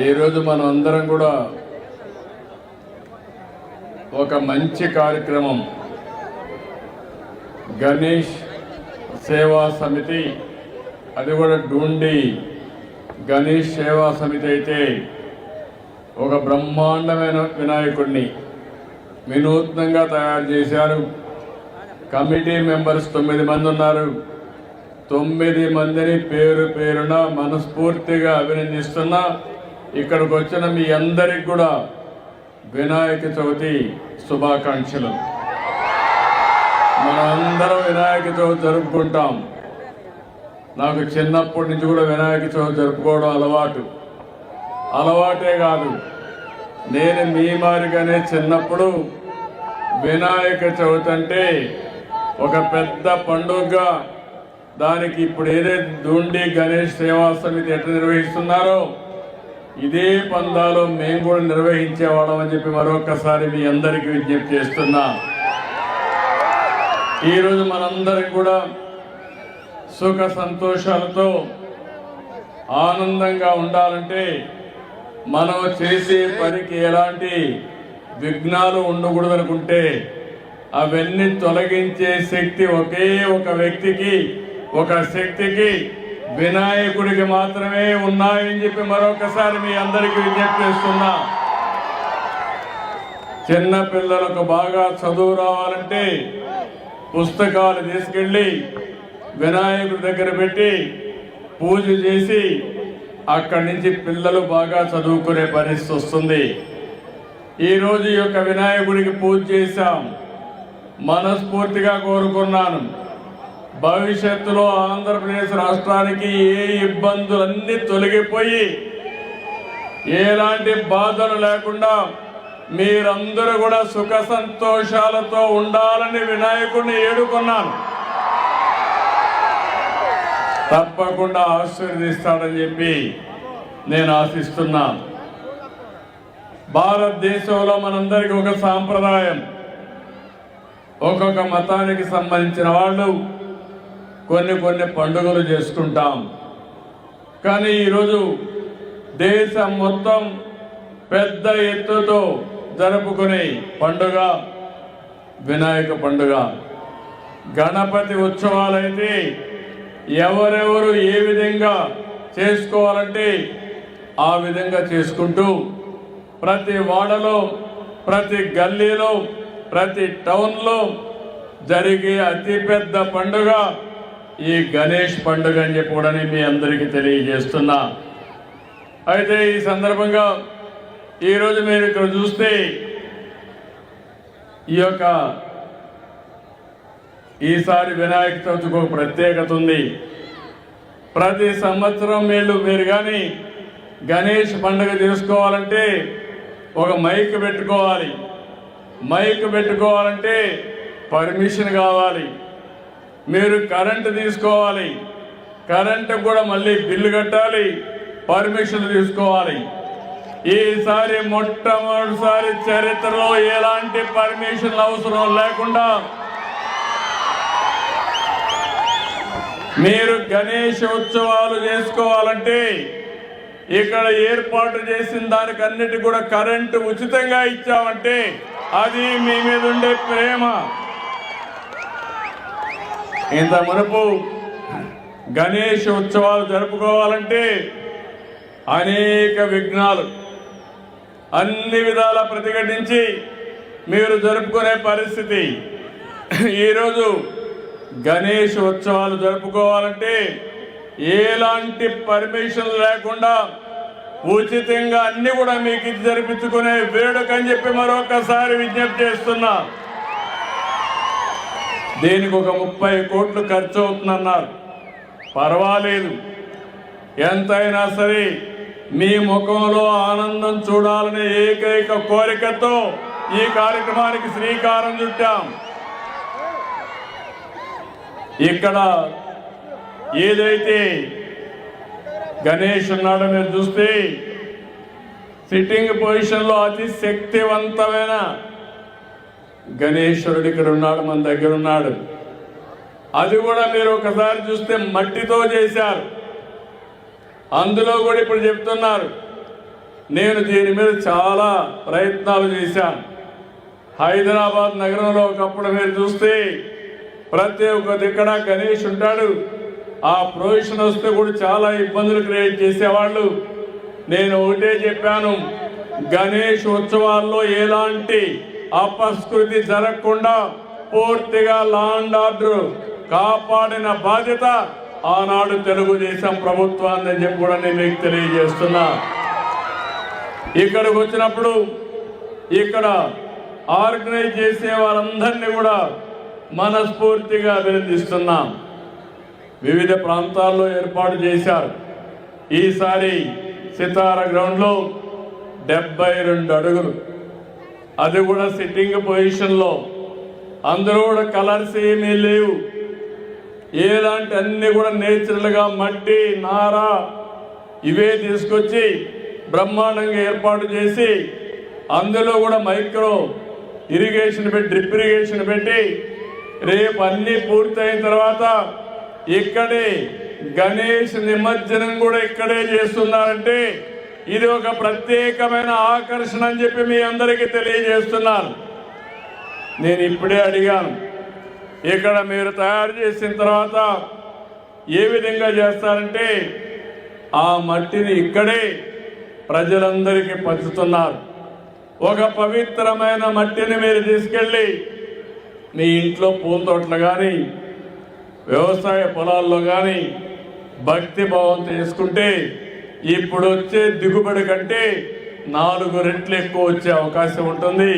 ఈరోజు మనం అందరం కూడా ఒక మంచి కార్యక్రమం గణేష్ సేవా సమితి, అది కూడా డూండి గణేష్ సేవా సమితి అయితే ఒక బ్రహ్మాండమైన వినాయకుడిని వినూత్నంగా తయారు చేశారు. కమిటీ మెంబర్స్ 9 మంది ఉన్నారు. 9 మందిని పేరు పేరున మనస్ఫూర్తిగా అభినందిస్తున్నా. ఇక్కడికి వచ్చిన మీ అందరికి కూడా వినాయక చవితి శుభాకాంక్షలు. మనందరం వినాయక చవితి జరుపుకుంటాం. నాకు చిన్నప్పటి నుంచి కూడా వినాయక చవితి జరుపుకోవడం అలవాటే కాదు, నేను మీ మాదిరిగానే చిన్నప్పుడు వినాయక చవితి అంటే ఒక పెద్ద పండుగగా, దానికి ఇప్పుడు ఏదైతే డూండి గణేష్ సేవా సమితి ఎట్లా నిర్వహిస్తున్నారో ఇదే పందాలో మేము కూడా నిర్వహించేవాళ్ళం అని చెప్పి మరొకసారి మీ అందరికీ విజ్ఞప్తి చేస్తున్నా. ఈరోజు మనందరం కూడా సుఖ సంతోషాలతో ఆనందంగా ఉండాలంటే మనం చేసే పనికి ఎలాంటి విఘ్నాలు ఉండకూడదనుకుంటే అవన్నీ తొలగించే శక్తి ఒకే ఒక వ్యక్తికి, ఒక శక్తికి, వినాయకుడికి మాత్రమే ఉన్నాయని చెప్పి మరొకసారి మీ అందరికీ విజ్ఞప్తి చేస్తున్నా. చిన్న పిల్లలకు బాగా చదువు రావాలంటే పుస్తకాలు తీసుకెళ్ళి వినాయకుడి దగ్గర పెట్టి పూజ చేసి అక్కడి నుంచి పిల్లలు బాగా చదువుకునే పరిస్థితి వస్తుంది. ఈరోజు ఈ యొక్క వినాయకుడికి పూజ చేశాం. మనస్ఫూర్తిగా కోరుకున్నాను, భవిష్యత్తులో ఆంధ్రప్రదేశ్ రాష్ట్రానికి ఏ ఇబ్బందులన్నీ తొలగిపోయి ఎలాంటి బాధలు లేకుండా మీరందరూ కూడా సుఖ సంతోషాలతో ఉండాలని వినాయకుడిని ఏడుకున్నాను. తప్పకుండా ఆశీర్వదిస్తాడని చెప్పి నేను ఆశిస్తున్నాను. భారతదేశంలో మనందరికీ ఒక సాంప్రదాయం, ఒక్కొక్క మతానికి సంబంధించిన వాళ్ళు కొన్ని పండుగలు చేసుకుంటాం. కానీ ఈరోజు దేశం మొత్తం పెద్ద ఎత్తుతో జరుపుకునే పండుగ వినాయక పండుగ. గణపతి ఉత్సవాలైతే ఎవరెవరు ఏ విధంగా చేసుకోవాలంటే ఆ విధంగా చేసుకుంటూ ప్రతి వాడలో, ప్రతి గల్లీలో, ప్రతి టౌన్లో జరిగే అతిపెద్ద పండుగ ఈ గణేష్ పండుగ అని చెప్పి కూడా మీ అందరికీ తెలియజేస్తున్నా. అయితే ఈ సందర్భంగా ఈరోజు మీరు ఇక్కడ చూస్తే ఈసారి వినాయక చవితికి ఒక ప్రత్యేకత ఉంది. ప్రతి సంవత్సరం మీరు కానీ గణేష్ పండుగ చేసుకోవాలంటే ఒక మైక్ పెట్టుకోవాలి. మైక్ పెట్టుకోవాలంటే పర్మిషన్ కావాలి. మీరు కరెంటు తీసుకోవాలి, కరెంటు కూడా మళ్ళీ బిల్లు కట్టాలి, పర్మిషన్ తీసుకోవాలి. ఈసారి మొట్టమొదటిసారి చరిత్రలో ఎలాంటి పర్మిషన్ అవసరం లేకుండా మీరు గణేష్ ఉత్సవాలు చేసుకోవాలంటే ఇక్కడ ఏర్పాటు చేసిన దానికి అన్నిటి కూడా కరెంటు ఉచితంగా ఇచ్చామంటే అది మీ మీద ఉండే ప్రేమ. ఇంత మునుపు గణేష్ ఉత్సవాలు జరుపుకోవాలంటే అనేక విఘ్నాలు, అన్ని విధాల ప్రతిఘటించి మీరు జరుపుకునే పరిస్థితి. ఈరోజు గణేష్ ఉత్సవాలు జరుపుకోవాలంటే ఎలాంటి పర్మిషన్ లేకుండా ఉచితంగా అన్ని కూడా మీకు ఇది జరిపించుకునే వేడుక అని చెప్పి మరొకసారి విజ్ఞప్తి చేస్తున్నా. దీనికి ఒక 30 కోట్లు ఖర్చు అవుతుందన్నారు. పర్వాలేదు, ఎంతైనా సరే మీ ముఖంలో ఆనందం చూడాలనే ఏకైక కోరికతో ఈ కార్యక్రమానికి శ్రీకారం చుట్టాం. ఇక్కడ ఏదైతే గణేష్ ఉన్నాడో మీరు చూస్తే సిట్టింగ్ పొజిషన్లో అతి శక్తివంతమైన గణేశ్వరుడు ఇక్కడ ఉన్నాడు, మన దగ్గర ఉన్నాడు. అది కూడా మీరు ఒకసారి చూస్తే మట్టితో చేశారు. అందులో కూడా ఇప్పుడు చెప్తున్నారు నేను దీని మీద చాలా ప్రయత్నాలు చేశాను. హైదరాబాద్ నగరంలో ఒకప్పుడు మీరు చూస్తే ప్రతి ఒక్క దిక్కడ గణేష్ ఉంటాడు. ఆ ప్రొవిషన్ వస్తే కూడా చాలా ఇబ్బందులు క్రియేట్ చేసేవాళ్ళు. నేను ఒకటే చెప్పాను, గణేష్ ఉత్సవాల్లో ఎలాంటి అపస్కృతి జరగకుండా పూర్తిగా లా అండ్ ఆర్డర్ కాపాడిన బాధ్యత ఆనాడు తెలుగుదేశం ప్రభుత్వాన్ని చెప్పి కూడా నేను మీకు తెలియజేస్తున్నా. ఇక్కడికి వచ్చినప్పుడు ఇక్కడ ఆర్గనైజ్ చేసే వారందరినీ కూడా మనస్ఫూర్తిగా అభినందిస్తున్నాం. వివిధ ప్రాంతాల్లో ఏర్పాటు చేశారు. ఈసారి సితార గ్రౌండ్లో 72 అడుగులు, అది కూడా సిట్టింగ్ పొజిషన్లో. అందరూ కూడా కలర్స్ ఏమీ లేవు, ఎలాంటి అన్ని కూడా నేచురల్గా మట్టి నార ఇవే తీసుకొచ్చి బ్రహ్మాండంగా ఏర్పాటు చేసి అందులో కూడా మైక్రో ఇరిగేషన్ పెట్టి డ్రిప్ ఇరిగేషన్ పెట్టి రేపు అన్నీ పూర్తయిన తర్వాత ఇక్కడే గణేష్ నిమజ్జనం కూడా ఇక్కడే చేస్తున్నారంటే ఇది ఒక ప్రత్యేకమైన ఆకర్షణ అని చెప్పి మీ అందరికీ తెలియజేస్తున్నాను. నేను ఇప్పుడే అడిగాను, ఇక్కడ మీరు తయారు చేసిన తర్వాత ఏ విధంగా చేస్తారంటే ఆ మట్టిని ఇక్కడే ప్రజలందరికీ పంచుతున్నారు. ఒక పవిత్రమైన మట్టిని మీరు తీసుకెళ్ళి మీ ఇంట్లో పూల తోటలు కానీ వ్యవసాయ పొలాల్లో కానీ భక్తి భావంతో చేసుకుంటే ఇప్పుడు వచ్చే దిగుబడి కంటే 4 రెట్లు ఎక్కువ వచ్చే అవకాశం ఉంటుంది.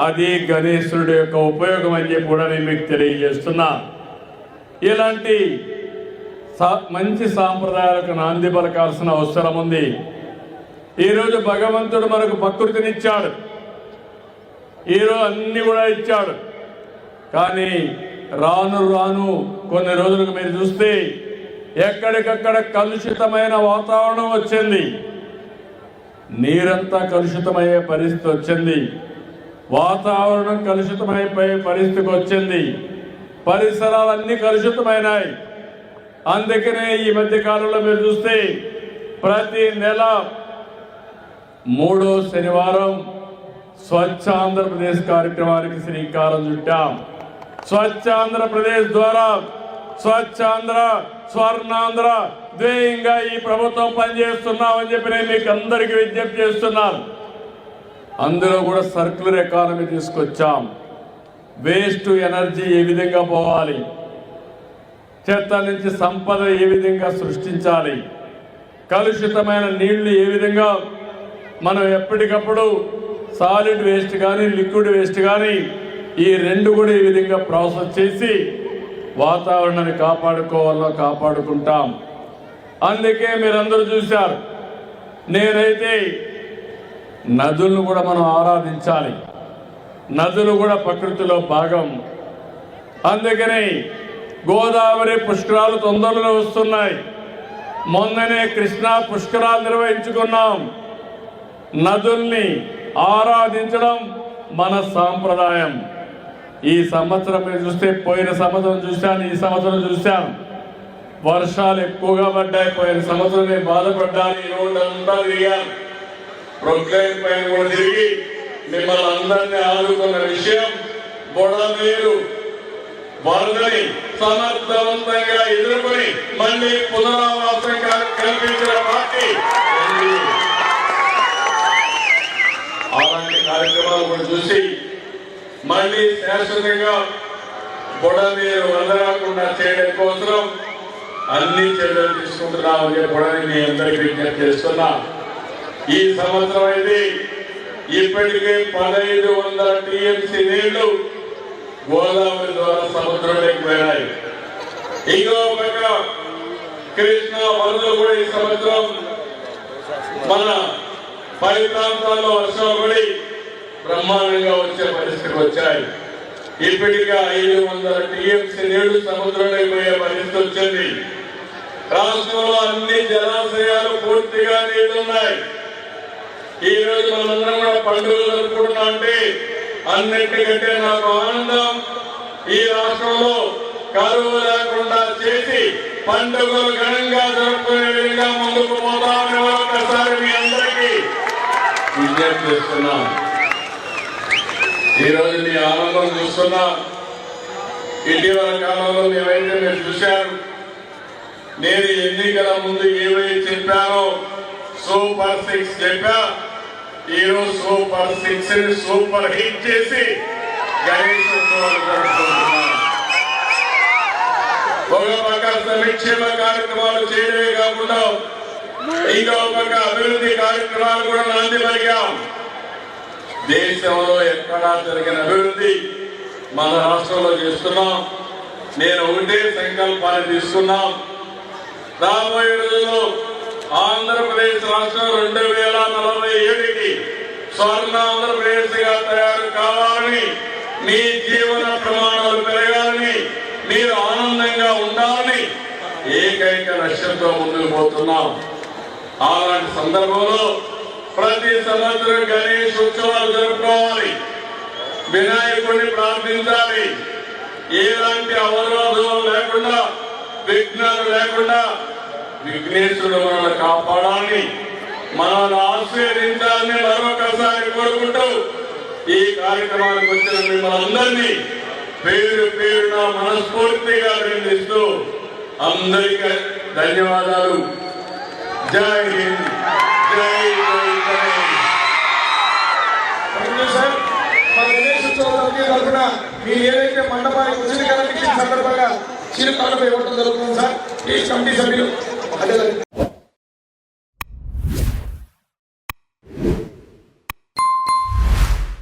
అది గణేశుడి యొక్క ఉపయోగం అని చెప్పి కూడా నేను మీకు తెలియజేస్తున్నా. ఇలాంటి మంచి సాంప్రదాయాలకు నాంది పలకాల్సిన అవసరం ఉంది. ఈరోజు భగవంతుడు మనకు ప్రకృతినిచ్చాడు, ఈరోజు అన్ని కూడా ఇచ్చాడు. కానీ రాను రాను కొన్ని రోజులకు మీరు చూస్తే ఎక్కడికక్కడ కలుషితమైన వాతావరణం వచ్చింది. నీరంతా కలుషితమయ్యే పరిస్థితి వచ్చింది, వాతావరణం కలుషితమైపోయే పరిస్థితికి వచ్చింది, పరిసరాలన్నీ కలుషితమైనాయి. అందుకనే ఈ మధ్య కాలంలో మీరు చూస్తే ప్రతి నెల 3వ శనివారం స్వచ్ఛ ఆంధ్రప్రదేశ్ కార్యక్రమానికి శ్రీకారం చుట్టాం. స్వచ్ఛ ఆంధ్రప్రదేశ్ ద్వారా స్వచ్ఛాంధ్ర స్వర్ణాంధ్ర ధ్యేయంగా ఈ ప్రభుత్వం పనిచేస్తున్నామని చెప్పి నేను మీకు అందరికీ విజ్ఞప్తి చేస్తున్నాను. అందులో కూడా సర్క్యులర్ ఎకానమీ తీసుకొచ్చాం. వేస్ట్ టు ఎనర్జీ ఏ విధంగా పోవాలి, చెత్త నుంచి సంపద ఏ విధంగా సృష్టించాలి, కలుషితమైన నీళ్లు ఏ విధంగా మనం ఎప్పటికప్పుడు సాలిడ్ వేస్ట్ కానీ లిక్విడ్ వేస్ట్ కానీ ఈ రెండు కూడా ఈ విధంగా ప్రాసెస్ చేసి వాతావరణాన్ని కాపాడుకోవాలో కాపాడుకుంటాం. అందుకే మీరందరూ చూశారు, నేనైతే నదులను కూడా మనం ఆరాధించాలి. నదులు కూడా ప్రకృతిలో భాగం. అందుకని గోదావరి పుష్కరాలు తొందరలో వస్తున్నాయి. మొన్ననే కృష్ణా పుష్కరాలు నిర్వహించుకున్నాం. నదుల్ని ఆరాధించడం మన సాంప్రదాయం. ఈ సంవత్సరం మీరు చూస్తే పోయిన సంవత్సరం చూశాను, ఈ సంవత్సరం చూశాను, వర్షాలు ఎక్కువగా పడ్డాయి. పోయిన సంవత్సరం నేను బాధపడ్డాను. ఈ రోడ్డు అంతా తిరిగాను, ప్రొక్లైన్ పైన కూడా తిరిగి మిమ్మల్ని అందరినీ ఆదుకున్న విషయం బొడమేరు వరదని సమర్థవంతంగా ఎదుర్కొని మళ్ళీ పునరావాసం కల్పించిన పార్టీ. అలాంటి కార్యక్రమాలు కూడా చూసి మళ్ళీ శాశ్వతంగా బొడమేరు వరద రాకుండా చేయడం కోసం అన్ని చర్యలు తీసుకుంటున్నామని చెప్పడానికి మీ అందరికీ విజ్ఞప్తి చేస్తున్నా. ఈ సంవత్సరం అయితే ఇప్పటికే 1500 టీఎంసీ నీళ్లు గోదావరి ద్వారా సముద్రంలోకి పోయినాయి. ఇంకో పక్క కృష్ణా వరదలు కూడా ఈ సంవత్సరం మన పై ప్రాంతాల్లో వర్షాలు పడి బ్రహ్మాండంగా వచ్చే పరిస్థితికి వచ్చాయి. ఇప్పటికే 500 టీఎంసీ నీళ్లు సముద్రంలోకి పోయే పరిస్థితి వచ్చింది. రాష్ట్రంలో అన్ని జలాశయాలు పూర్తిగా నీళ్లున్నాయి. ఈ రోజు మనందరం కూడా పండుగలు జరుపుకుంటున్నా అంటే అన్నింటికంటే నాకు ఆనందం, ఈ రాష్ట్రంలో కరువు లేకుండా చేసి పండుగలు ఘనంగా జరుపుకునే విధంగా ముందుకు పోతామని ఒకసారి మీ అందరికీ విజ్ఞప్తి చేస్తున్నాం. ఈరోజు మీ ఆనందం చూస్తున్నా. ఇటీవల కాలంలో మేమైతే మీరు చూశారు, నేను ఎన్నికల ముందు ఏవైతే చెప్పానో సూపర్ 6 చెప్పా. ఈరోజు సూపర్ 6 ని సూపర్ హిట్ చేసి గణేష్ ఉత్సవాలు జరుపుకుంటున్నాం. ఒక పక్క సంక్షేమ కార్యక్రమాలు చేయడమే కాకుండా ఇంకో పక్క అభివృద్ధి కార్యక్రమాలు కూడా నాంది పలికాం. దేశంలో ఎక్కడా జరిగిన అభివృద్ధి మన రాష్ట్రంలో చేస్తున్నాం. నేను ఒకటే సంకల్పాన్ని తీసుకున్నాం. రాబోయే రోజుల్లో ఆంధ్రప్రదేశ్ రాష్ట్రం 2047కి స్వర్ణ ఆంధ్రప్రదేశ్ గా తయారు కావాలని, మీ జీవన ప్రమాణాలు పెరగాలని, మీరు ఆనందంగా ఉండాలని ఏకైక లక్ష్యంతో ముందుకు పోతున్నాం. అలాంటి సందర్భంలో ప్రతి సంవత్సరం గణేష్ ఉత్సవాలు జరుపుకోవాలి, వినాయకుడిని ప్రార్థించాలి. ఎలాంటి అవరోధాలు లేకుండా, విఘ్నాలు లేకుండా విఘ్నేశ్వరుడు మనల్ని కాపాడాలని, మనల్ని ఆశీర్వదించాలని మరొకసారి కోరుకుంటూ ఈ కార్యక్రమానికి వచ్చిన మిమ్మల్ని అందరినీ పేరు పేరున మనస్ఫూర్తిగా అభినందిస్తూ అందరికీ ధన్యవాదాలు. జై హింద్, జై జై సార్. మన గణేష్ ఉత్సవాలకి తరఫున మీరు ఏదైతే మండపానికి వచ్చిన సందర్భంగా చిరు కానుక ఇవ్వడం జరుగుతుంది సార్. ఈ కమిటీ సభ్యులు